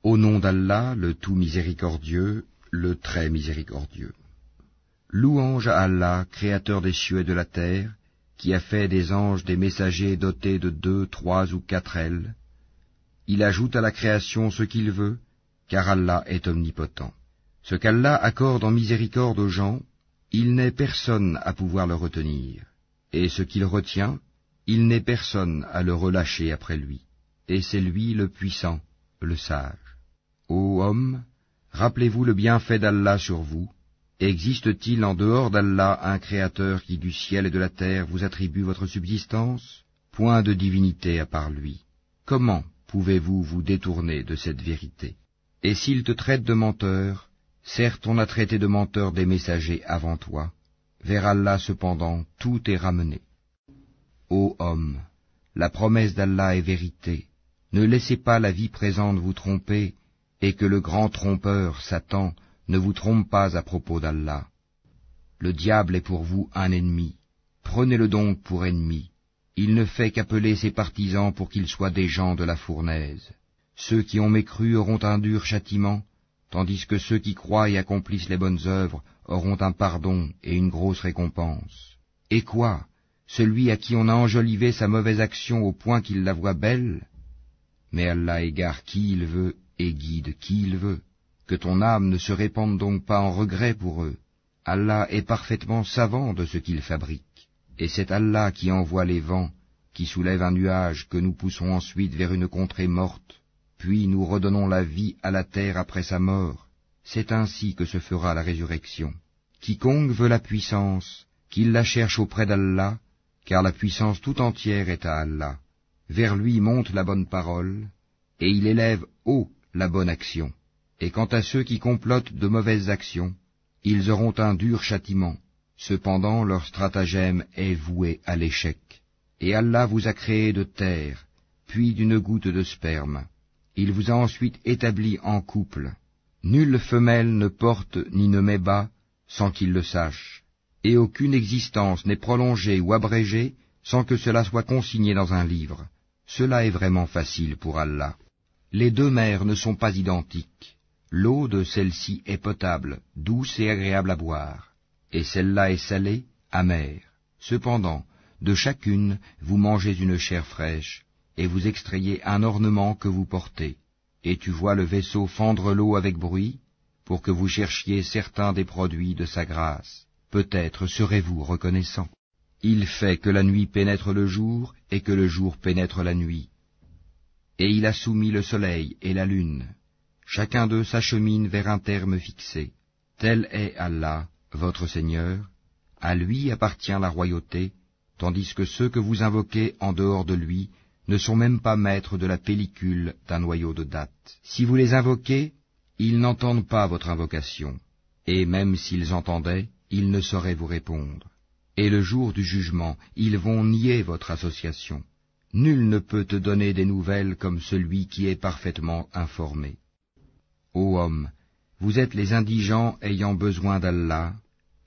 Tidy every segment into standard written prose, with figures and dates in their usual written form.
Au nom d'Allah, le tout miséricordieux, le très miséricordieux. Louange à Allah, créateur des cieux et de la terre, qui a fait des anges des messagers dotés de 2, 3 ou 4 ailes. Il ajoute à la création ce qu'il veut, car Allah est omnipotent. Ce qu'Allah accorde en miséricorde aux gens, il n'est personne à pouvoir le retenir. Et ce qu'il retient, il n'est personne à le relâcher après lui. Et c'est lui le puissant, le sage. Ô hommes, rappelez-vous le bienfait d'Allah sur vous. Existe-t-il en dehors d'Allah un créateur qui du ciel et de la terre vous attribue votre subsistance? Point de divinité à part lui. Comment pouvez-vous vous détourner de cette vérité? Et s'il te traite de menteur, certes on a traité de menteur des messagers avant toi. Vers Allah cependant tout est ramené. Ô hommes, la promesse d'Allah est vérité. Ne laissez pas la vie présente vous tromper, et que le grand trompeur, Satan, ne vous trompe pas à propos d'Allah. Le diable est pour vous un ennemi. Prenez-le donc pour ennemi. Il ne fait qu'appeler ses partisans pour qu'ils soient des gens de la fournaise. Ceux qui ont mécru auront un dur châtiment, tandis que ceux qui croient et accomplissent les bonnes œuvres auront un pardon et une grosse récompense. Et quoi? Celui à qui on a enjolivé sa mauvaise action au point qu'il la voit belle? Mais Allah égare qui il veut et guide qui il veut. Que ton âme ne se répande donc pas en regret pour eux. Allah est parfaitement savant de ce qu'il fabrique. Et c'est Allah qui envoie les vents, qui soulève un nuage que nous poussons ensuite vers une contrée morte, puis nous redonnons la vie à la terre après sa mort. C'est ainsi que se fera la résurrection. Quiconque veut la puissance, qu'il la cherche auprès d'Allah, car la puissance tout entière est à Allah. Vers lui monte la bonne parole, et il élève haut la bonne action. Et quant à ceux qui complotent de mauvaises actions, ils auront un dur châtiment. Cependant leur stratagème est voué à l'échec. Et Allah vous a créé de terre, puis d'une goutte de sperme. Il vous a ensuite établi en couple. Nulle femelle ne porte ni ne met bas sans qu'il le sache. Et aucune existence n'est prolongée ou abrégée sans que cela soit consigné dans un livre. Cela est vraiment facile pour Allah. Les deux mers ne sont pas identiques. L'eau de celle-ci est potable, douce et agréable à boire, et celle-là est salée, amère. Cependant, de chacune, vous mangez une chair fraîche, et vous extrayez un ornement que vous portez. Et tu vois le vaisseau fendre l'eau avec bruit, pour que vous cherchiez certains des produits de sa grâce. Peut-être serez-vous reconnaissant. Il fait que la nuit pénètre le jour, et que le jour pénètre la nuit. Et il a soumis le soleil et la lune. Chacun d'eux s'achemine vers un terme fixé. Tel est Allah, votre Seigneur. À lui appartient la royauté, tandis que ceux que vous invoquez en dehors de lui ne sont même pas maîtres de la pellicule d'un noyau de date. Si vous les invoquez, ils n'entendent pas votre invocation, et même s'ils entendaient, ils ne sauraient vous répondre. Et le jour du jugement, ils vont nier votre association. Nul ne peut te donner des nouvelles comme celui qui est parfaitement informé. Ô homme, vous êtes les indigents ayant besoin d'Allah,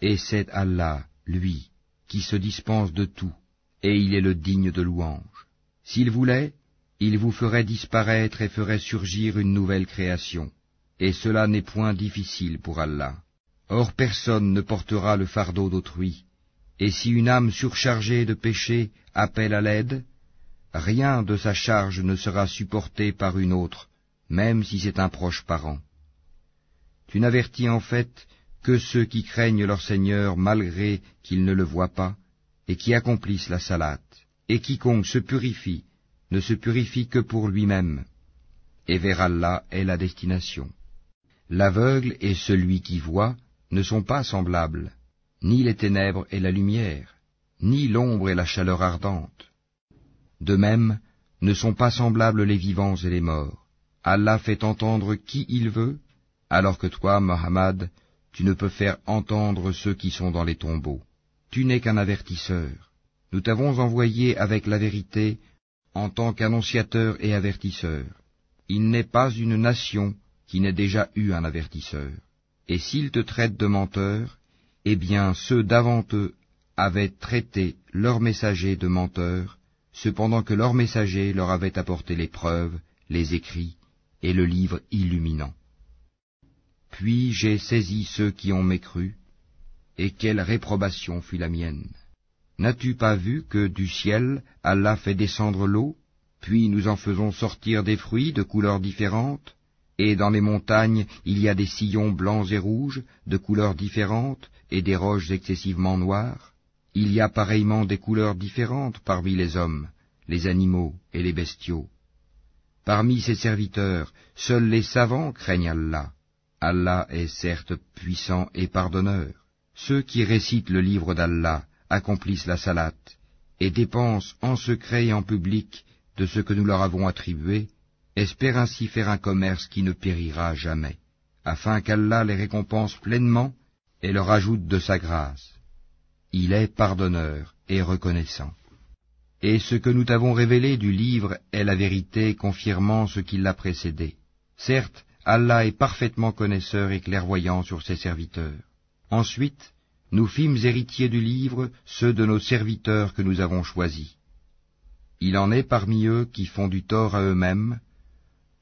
et c'est Allah, lui, qui se dispense de tout, et il est le digne de louange. S'il voulait, il vous ferait disparaître et ferait surgir une nouvelle création, et cela n'est point difficile pour Allah. Or personne ne portera le fardeau d'autrui, et si une âme surchargée de péché appelle à l'aide, rien de sa charge ne sera supporté par une autre, même si c'est un proche parent. Tu n'avertis en fait que ceux qui craignent leur Seigneur malgré qu'ils ne le voient pas, et qui accomplissent la salate. Et quiconque se purifie, ne se purifie que pour lui-même, et vers Allah est la destination. L'aveugle et celui qui voit ne sont pas semblables, ni les ténèbres et la lumière, ni l'ombre et la chaleur ardente. De même, ne sont pas semblables les vivants et les morts. Allah fait entendre qui il veut, alors que toi, Mohammed, tu ne peux faire entendre ceux qui sont dans les tombeaux. Tu n'es qu'un avertisseur. Nous t'avons envoyé avec la vérité en tant qu'annonciateur et avertisseur. Il n'est pas une nation qui n'ait déjà eu un avertisseur. Et s'ils te traitent de menteur, eh bien ceux d'avant eux avaient traité leurs messagers de menteurs, cependant que leurs messagers leur avaient apporté les preuves, les écrits, et le livre illuminant. Puis j'ai saisi ceux qui ont mécru, et quelle réprobation fut la mienne. N'as-tu pas vu que du ciel Allah fait descendre l'eau, puis nous en faisons sortir des fruits de couleurs différentes, et dans les montagnes il y a des sillons blancs et rouges, de couleurs différentes, et des roches excessivement noires. Il y a pareillement des couleurs différentes parmi les hommes, les animaux et les bestiaux. Parmi ses serviteurs, seuls les savants craignent Allah. Allah est certes puissant et pardonneur. Ceux qui récitent le livre d'Allah accomplissent la salate, et dépensent en secret et en public de ce que nous leur avons attribué, espèrent ainsi faire un commerce qui ne périra jamais, afin qu'Allah les récompense pleinement et leur ajoute de sa grâce. Il est pardonneur et reconnaissant. Et ce que nous t'avons révélé du livre est la vérité confirmant ce qui l'a précédé. Certes, Allah est parfaitement connaisseur et clairvoyant sur ses serviteurs. Ensuite, nous fîmes héritiers du livre ceux de nos serviteurs que nous avons choisis. Il en est parmi eux qui font du tort à eux-mêmes,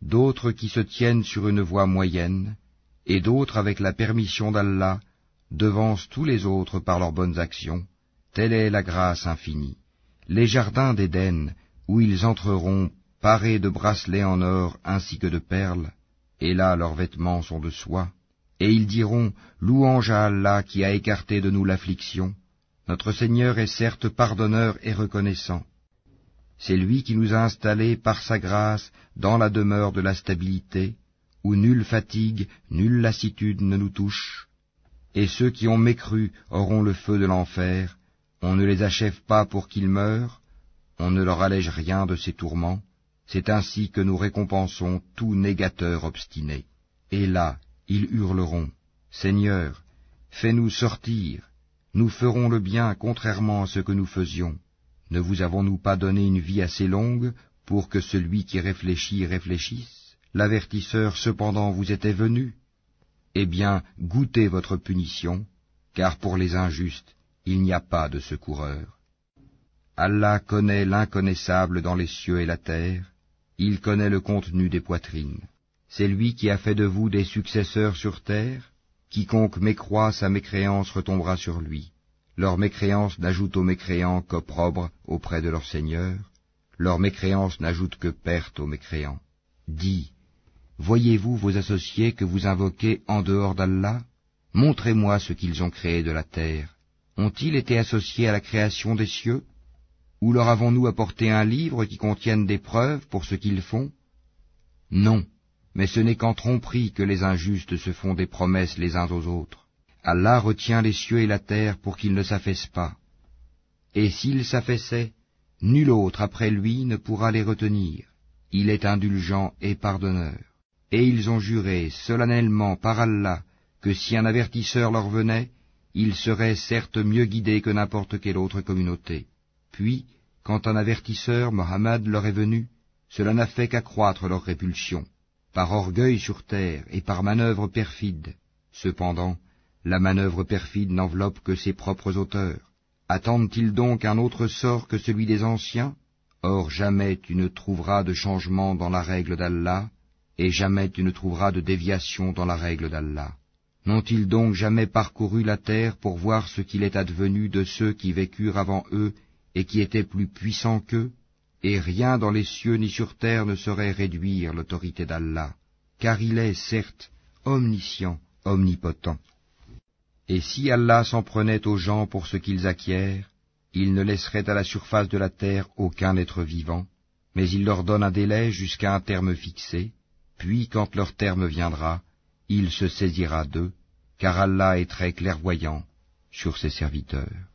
d'autres qui se tiennent sur une voie moyenne, et d'autres avec la permission d'Allah devancent tous les autres par leurs bonnes actions. Telle est la grâce infinie. Les jardins d'Éden, où ils entreront parés de bracelets en or ainsi que de perles, et là leurs vêtements sont de soie, et ils diront, louange à Allah qui a écarté de nous l'affliction. Notre Seigneur est certes pardonneur et reconnaissant. C'est lui qui nous a installés par sa grâce dans la demeure de la stabilité, où nulle fatigue, nulle lassitude ne nous touche. Et ceux qui ont mécru auront le feu de l'enfer. On ne les achève pas pour qu'ils meurent, on ne leur allège rien de ces tourments. C'est ainsi que nous récompensons tout négateur obstiné. Et là, ils hurleront, Seigneur, fais-nous sortir, nous ferons le bien contrairement à ce que nous faisions. Ne vous avons-nous pas donné une vie assez longue pour que celui qui réfléchit réfléchisse? L'avertisseur cependant vous était venu. Eh bien, goûtez votre punition, car pour les injustes, il n'y a pas de secoureur. Allah connaît l'inconnaissable dans les cieux et la terre, il connaît le contenu des poitrines. C'est lui qui a fait de vous des successeurs sur terre. Quiconque mécroit, sa mécréance retombera sur lui. Leur mécréance n'ajoute aux mécréants qu'opprobre auprès de leur Seigneur. Leur mécréance n'ajoute que perte aux mécréants. Dis, voyez-vous vos associés que vous invoquez en dehors d'Allah? Montrez-moi ce qu'ils ont créé de la terre. Ont-ils été associés à la création des cieux? Ou leur avons-nous apporté un livre qui contienne des preuves pour ce qu'ils font? Non, mais ce n'est qu'en tromperie que les injustes se font des promesses les uns aux autres. Allah retient les cieux et la terre pour qu'ils ne s'affaissent pas. Et s'ils s'affaissaient, nul autre après lui ne pourra les retenir. Il est indulgent et pardonneur. Et ils ont juré solennellement par Allah que si un avertisseur leur venait, ils seraient certes mieux guidés que n'importe quelle autre communauté. Puis, quand un avertisseur, Mohammed, leur est venu, cela n'a fait qu'accroître leur répulsion, par orgueil sur terre et par manœuvre perfide. Cependant, la manœuvre perfide n'enveloppe que ses propres auteurs. Attendent-ils donc un autre sort que celui des anciens? Or jamais tu ne trouveras de changement dans la règle d'Allah, et jamais tu ne trouveras de déviation dans la règle d'Allah. N'ont-ils donc jamais parcouru la terre pour voir ce qu'il est advenu de ceux qui vécurent avant eux et qui étaient plus puissants qu'eux? Et rien dans les cieux ni sur terre ne saurait réduire l'autorité d'Allah, car il est, certes, omniscient, omnipotent. Et si Allah s'en prenait aux gens pour ce qu'ils acquièrent, il ne laisserait à la surface de la terre aucun être vivant, mais il leur donne un délai jusqu'à un terme fixé, puis quand leur terme viendra, il se saisira d'eux, car Allah est très clairvoyant sur ses serviteurs.